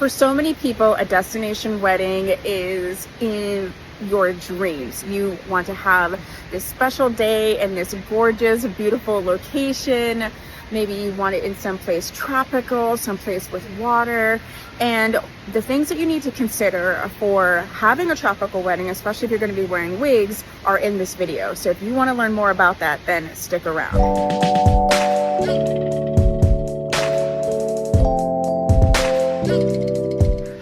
For so many people, a destination wedding is in your dreams. You want to have this special day in this gorgeous, beautiful location. Maybe you want it in someplace tropical, someplace with water. And the things that you need to consider for having a tropical wedding, especially if you're going to be wearing wigs, are in this video. So if you want to learn more about that, then stick around.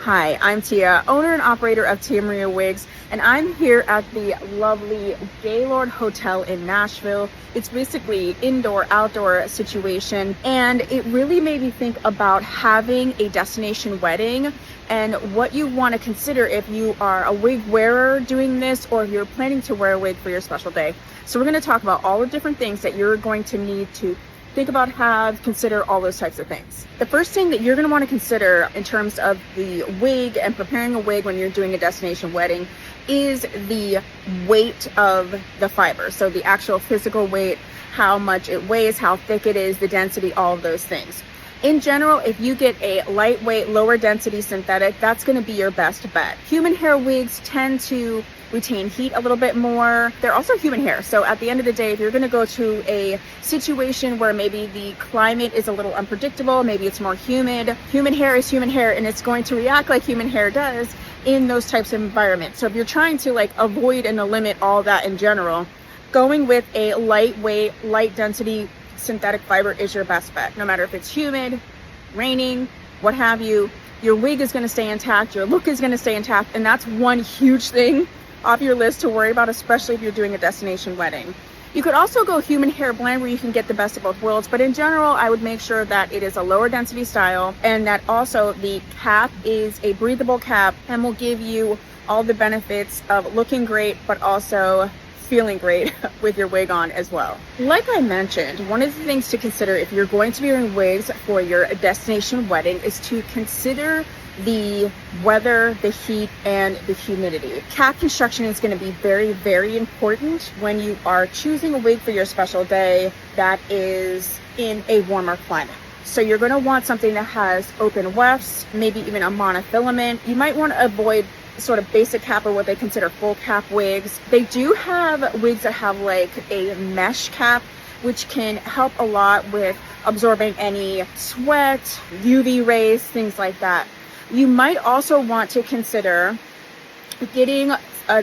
Hi, I'm Tia, owner and operator of Tia Maria Wigs, and I'm here at the lovely Gaylord Hotel in Nashville. It's basically indoor-outdoor situation, and it really made me think about having a destination wedding and what you want to consider if you are a wig wearer doing this or if you're planning to wear a wig for your special day. So we're going to talk about all the different things that you're going to need to think about, consider all those types of things. The first thing that you're going to want to consider in terms of the wig and preparing a wig when you're doing a destination wedding is the weight of the fiber. So the actual physical weight, how much it weighs, how thick it is, the density, all of those things. In general, if you get a lightweight, lower density synthetic, that's going to be your best bet. Human hair wigs tend to retain heat a little bit more. They're also human hair. So at the end of the day, if you're going to go to a situation where maybe the climate is a little unpredictable, maybe it's more humid, human hair is human hair and it's going to react like human hair does in those types of environments. So if you're trying to avoid and limit all that in general, going with a lightweight, light density synthetic fiber is your best bet. No matter if it's humid, raining, what have you, your wig is going to stay intact, your look is going to stay intact, and that's one huge thing off your list to worry about, especially if you're doing a destination wedding. You could also go human hair blend where you can get the best of both worlds, but in general, I would make sure that it is a lower density style and that also the cap is a breathable cap and will give you all the benefits of looking great, but also feeling great with your wig on as well. Like I mentioned, one of the things to consider if you're going to be wearing wigs for your destination wedding is to consider the weather, the heat, and the humidity. Cap construction is going to be very, very important when you are choosing a wig for your special day that is in a warmer climate. So you're going to want something that has open wefts, maybe even a monofilament. You might want to avoid sort of basic cap or what they consider full cap wigs. They do have wigs that have a mesh cap, which can help a lot with absorbing any sweat, UV rays, things like that. You might also want to consider getting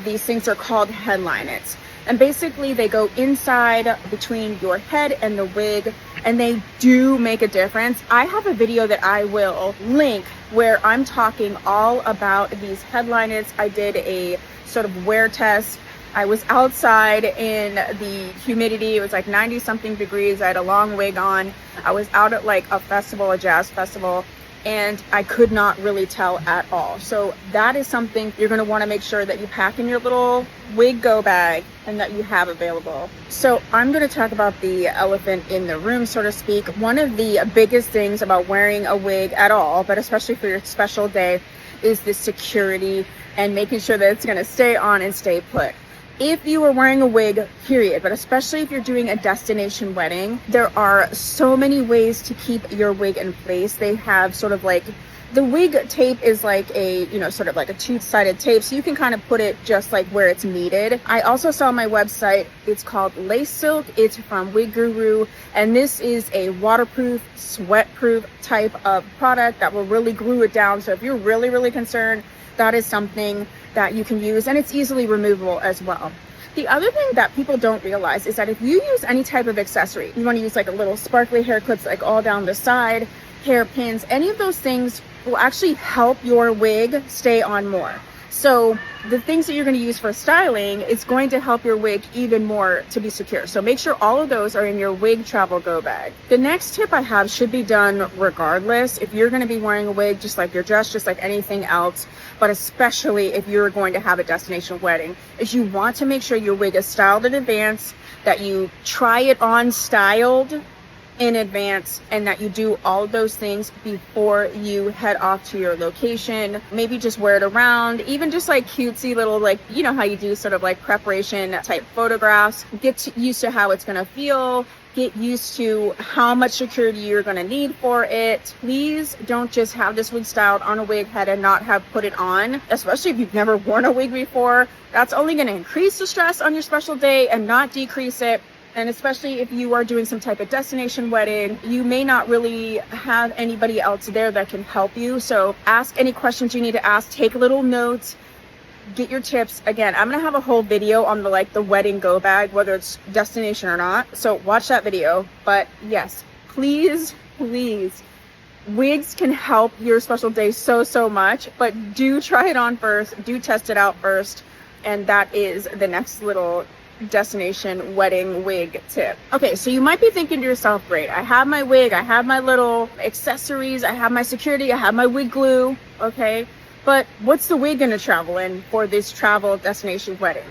these things are called headliners. And basically they go inside between your head and the wig, and they do make a difference. I have a video that I will link where I'm talking all about these headliners. I did a sort of wear test. I was outside in the humidity. It was 90 something degrees. I had a long wig on. I was out at a festival, a jazz festival, and I could not really tell at all. So that is something you're going to want to make sure that you pack in your little wig go bag and that you have available. So I'm going to talk about the elephant in the room, so to speak. One of the biggest things about wearing a wig at all, but especially for your special day, is the security and making sure that it's going to stay on and stay put. If you are wearing a wig, period, but especially if you're doing a destination wedding, there are so many ways to keep your wig in place. They have sort of the wig tape is sort of a two-sided tape, so you can kind of put it just where it's needed. I also saw on my website, it's called Lace Silk. It's from Wig Guru, and this is a waterproof, sweat-proof type of product that will really glue it down. So if you're really, really concerned, that is something that you can use, and it's easily removable as well. The other thing that people don't realize is that if you use any type of accessory, you want to use a little sparkly hair clips all down the side, hairpins, any of those things will actually help your wig stay on more. So the things that you're going to use for styling is going to help your wig even more to be secure. So make sure all of those are in your wig travel go bag. The next tip I have should be done regardless. If you're going to be wearing a wig, just like your dress, just like anything else, but especially if you're going to have a destination wedding, is you want to make sure your wig is styled in advance, that you try it on styled in advance, and that you do all those things before you head off to your location. Maybe just wear it around, even just cutesy little how you do sort of preparation type photographs. Get used to how it's going to feel, get used to how much security you're going to need for it. Please don't just have this wig styled on a wig head and not have put it on, especially if you've never worn a wig before. That's only going to increase the stress on your special day and not decrease it. And especially if you are doing some type of destination wedding, you may not really have anybody else there that can help you. So ask any questions you need to ask, take little notes, get your tips. Again, I'm gonna have a whole video on the wedding go bag, whether it's destination or not. So watch that video. But yes, please, wigs can help your special day so much, but do try it on first, do test it out first. And that is the next little destination wedding wig tip. Okay, so you might be thinking to yourself, great, I have my wig, I have my little accessories, I have my security, I have my wig glue, okay, but what's the wig gonna travel in for this travel destination wedding?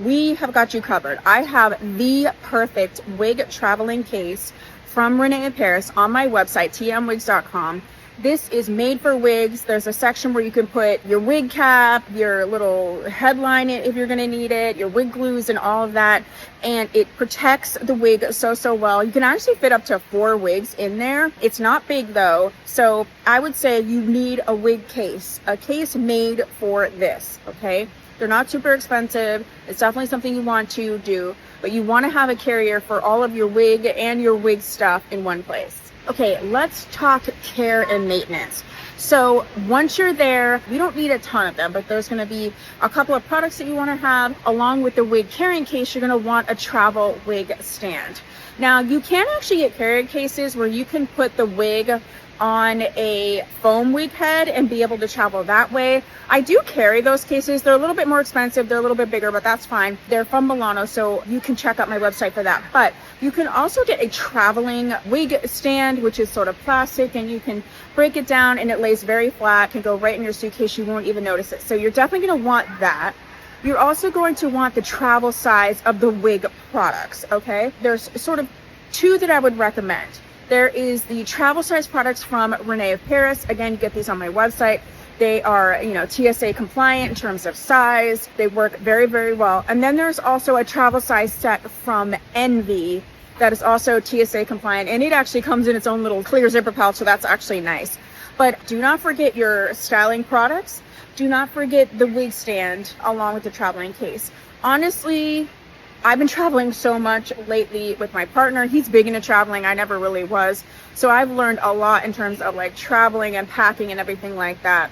We have got you covered. I have the perfect wig traveling case from Renee in Paris on my website, tmwigs.com. This is made for wigs. There's a section where you can put your wig cap, your little headline if you're going to need it, your wig glues and all of that. And it protects the wig so well. You can actually fit up to 4 wigs in there. It's not big though. So I would say you need a wig case, a case made for this, okay? They're not super expensive. It's definitely something you want to do, but you want to have a carrier for all of your wig and your wig stuff in one place. Okay, let's talk care and maintenance. So once you're there, you don't need a ton of them, but there's going to be a couple of products that you want to have. Along with the wig carrying case, you're going to want a travel wig stand. Now, you can actually get carrier cases where you can put the wig on a foam wig head and be able to travel that way. I do carry those cases. They're a little bit more expensive. They're a little bit bigger, but that's fine. They're from Milano, so you can check out my website for that. But you can also get a traveling wig stand, which is sort of plastic, and you can break it down and it lays very flat, can go right in your suitcase. You won't even notice it. So you're definitely going to want that. You're also going to want the travel size of the wig products, okay? There's sort of 2 that I would recommend. There is the travel size products from Renee of Paris. Again, you get these on my website. They are, TSA compliant in terms of size. They work very well. And then there's also a travel size set from Envy that is also TSA compliant. And it actually comes in its own little clear zipper pouch, so that's actually nice. But do not forget your styling products. Do not forget the wig stand along with the traveling case. Honestly, I've been traveling so much lately with my partner. He's big into traveling. I never really was. So I've learned a lot in terms of traveling and packing and everything like that.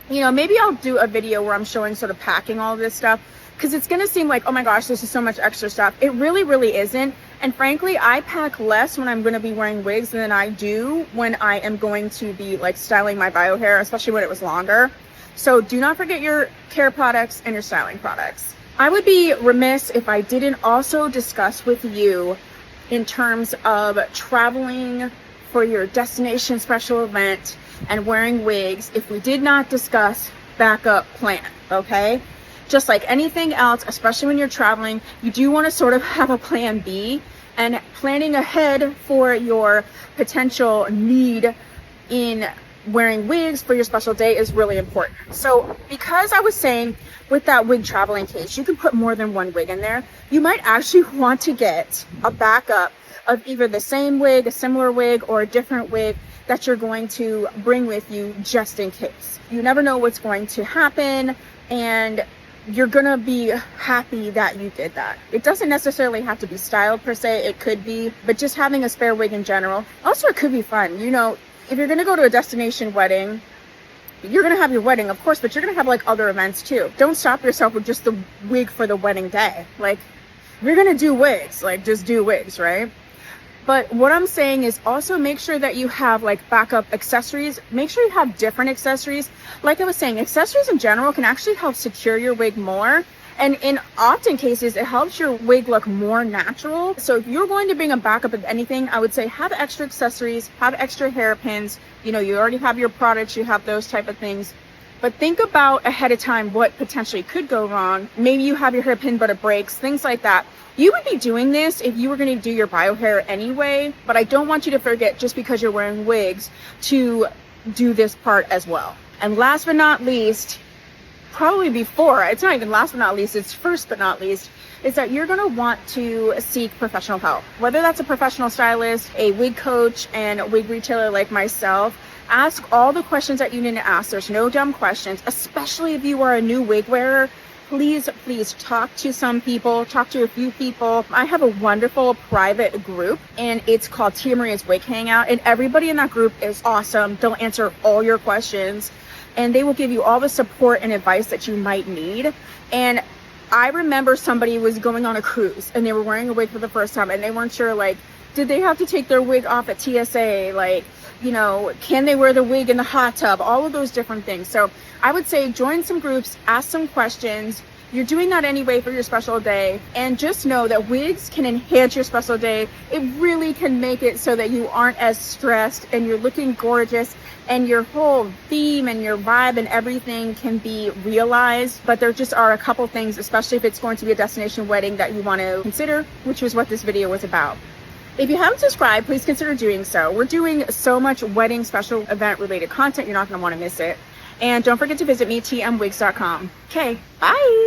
Maybe I'll do a video where I'm showing sort of packing all of this stuff, because it's going to seem like, oh my gosh, this is so much extra stuff. It really isn't. And frankly, I pack less when I'm going to be wearing wigs than I do when I am going to be styling my bio hair, especially when it was longer. So do not forget your care products and your styling products. I would be remiss if I didn't also discuss with you in terms of traveling for your destination special event and wearing wigs, if we did not discuss backup plan, okay? Just like anything else, especially when you're traveling, you do want to sort of have a plan B, and planning ahead for your potential need in wearing wigs for your special day is really important. So because I was saying with that wig traveling case, you can put more than 1 wig in there, you might actually want to get a backup of either the same wig, a similar wig, or a different wig that you're going to bring with you just in case. You never know what's going to happen, and you're gonna be happy that you did that. It doesn't necessarily have to be styled per se, it could be, but just having a spare wig in general. Also, it could be fun. If you're gonna go to a destination wedding, you're gonna have your wedding, of course, but you're gonna have other events too. Don't stop yourself with just the wig for the wedding day. If you're gonna do wigs, just do wigs, right? But what I'm saying is also make sure that you have backup accessories. Make sure you have different accessories. Like I was saying, accessories in general can actually help secure your wig more. And in often cases, it helps your wig look more natural. So if you're going to bring a backup of anything, I would say have extra accessories, have extra hairpins. You already have your products, you have those type of things. But think about ahead of time what potentially could go wrong. Maybe you have your hairpin, but it breaks, things like that. You would be doing this if you were going to do your bio hair anyway, but I don't want you to forget, just because you're wearing wigs, to do this part as well. And last but not least, probably before, it's not even last but not least, it's first but not least, is that you're going to want to seek professional help. Whether that's a professional stylist, a wig coach, and a wig retailer like myself, ask all the questions that you need to ask. There's no dumb questions, especially if you are a new wig wearer. Please talk to some people, talk to a few people. I have a wonderful private group and it's called Tia Maria's Wig Hangout, and everybody in that group is awesome. They'll answer all your questions and they will give you all the support and advice that you might need. And I remember somebody was going on a cruise and they were wearing a wig for the first time and they weren't sure, like, did they have to take their wig off at TSA? Like, you know, can they wear the wig in the hot tub? All of those different things. So I would say join some groups, ask some questions. You're doing that anyway for your special day. And just know that wigs can enhance your special day. It really can make it so that you aren't as stressed and you're looking gorgeous and your whole theme and your vibe and everything can be realized. But there just are a couple things, especially if it's going to be a destination wedding, that you want to consider, which was what this video was about. If you haven't subscribed, please consider doing so. We're doing so much wedding special event related content, you're not going to want to miss it. And don't forget to visit me, tmwigs.com. Okay, bye.